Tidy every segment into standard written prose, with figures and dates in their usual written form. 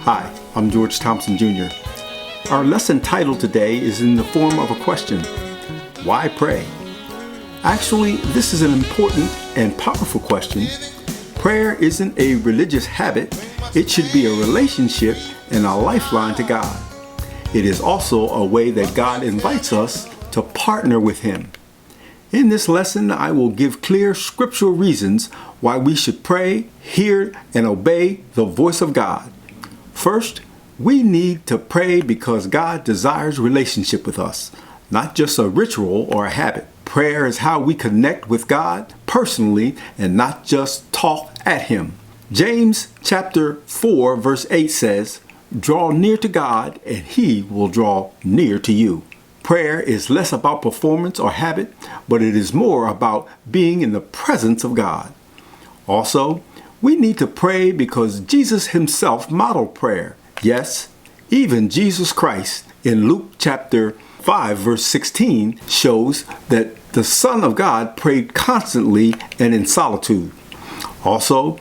Hi, I'm George Thompson Jr. Our lesson title today is in the form of a question. Why pray? Actually, this is an important and powerful question. Prayer isn't a religious habit. It should be a relationship and a lifeline to God. It is also a way that God invites us to partner with Him. In this lesson, I will give clear scriptural reasons why we should pray, hear, and obey the voice of God. First, we need to pray because God desires relationship with us, not just a ritual or a habit. Prayer is how we connect with God personally and not just talk at Him. James chapter 4 verse 8 says, "Draw near to God and He will draw near to you." Prayer is less about performance or habit, but it is more about being in the presence of God. Also, we need to pray because Jesus Himself modeled prayer. Yes, even Jesus Christ in Luke chapter 5 verse 16 shows that the Son of God prayed constantly and in solitude. Also,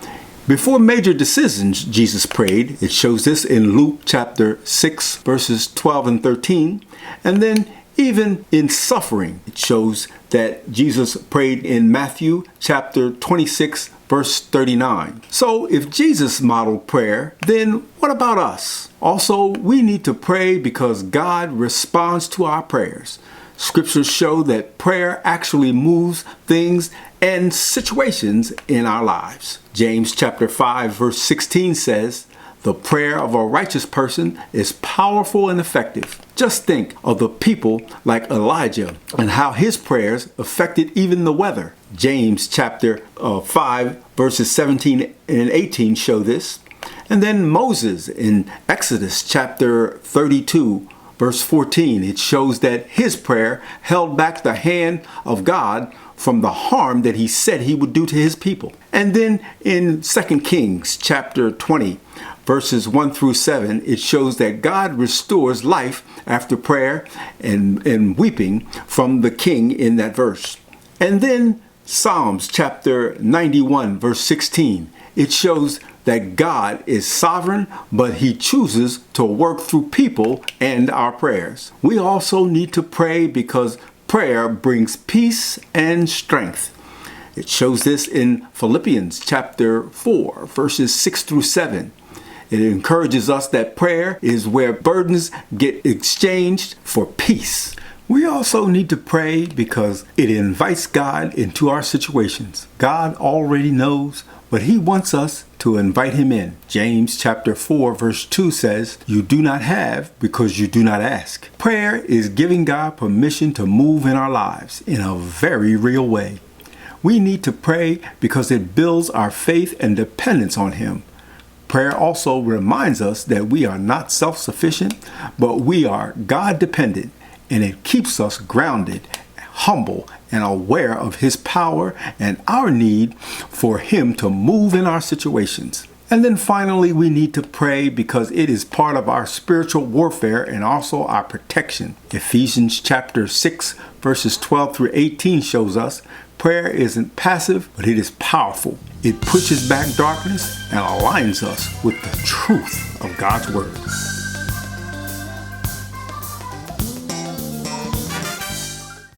before major decisions, Jesus prayed. It shows this in Luke chapter 6 verses 12 and 13. And then even in suffering, it shows that Jesus prayed in Matthew chapter 26 verse 39. So if Jesus modeled prayer, then what about us? Also, we need to pray because God responds to our prayers. Scriptures show that prayer actually moves things and situations in our lives. James chapter 5 verse 16 says, "The prayer of a righteous person is powerful and effective." Just think of the people like Elijah and how his prayers affected even the weather. James chapter 5 verses 17 and 18 show this. And then Moses in Exodus chapter 32 verse 14, it shows that his prayer held back the hand of God from the harm that he said he would do to his people. And then in 2 Kings chapter 20 verses 1 through 7, it shows that God restores life after prayer and weeping from the king in that verse. And then Psalms chapter 91 verse 16, it shows that God is sovereign, but He chooses to work through people and our prayers. We also need to pray because prayer brings peace and strength. It shows this in Philippians chapter 4 verses 6 through 7. It encourages us that prayer is where burdens get exchanged for peace. We also need to pray because it invites God into our situations. God already knows, but He wants us to invite Him in. James chapter 4 verse 2 says, "You do not have because you do not ask." Prayer is giving God permission to move in our lives in a very real way. We need to pray because it builds our faith and dependence on Him. Prayer also reminds us that we are not self-sufficient, but we are God-dependent, and it keeps us grounded, humble, and aware of His power and our need for Him to move in our situations. And then finally, we need to pray because it is part of our spiritual warfare and also our protection. Ephesians chapter 6 verses 12 through 18 shows us prayer isn't passive, but it is powerful. It pushes back darkness and aligns us with the truth of God's Word.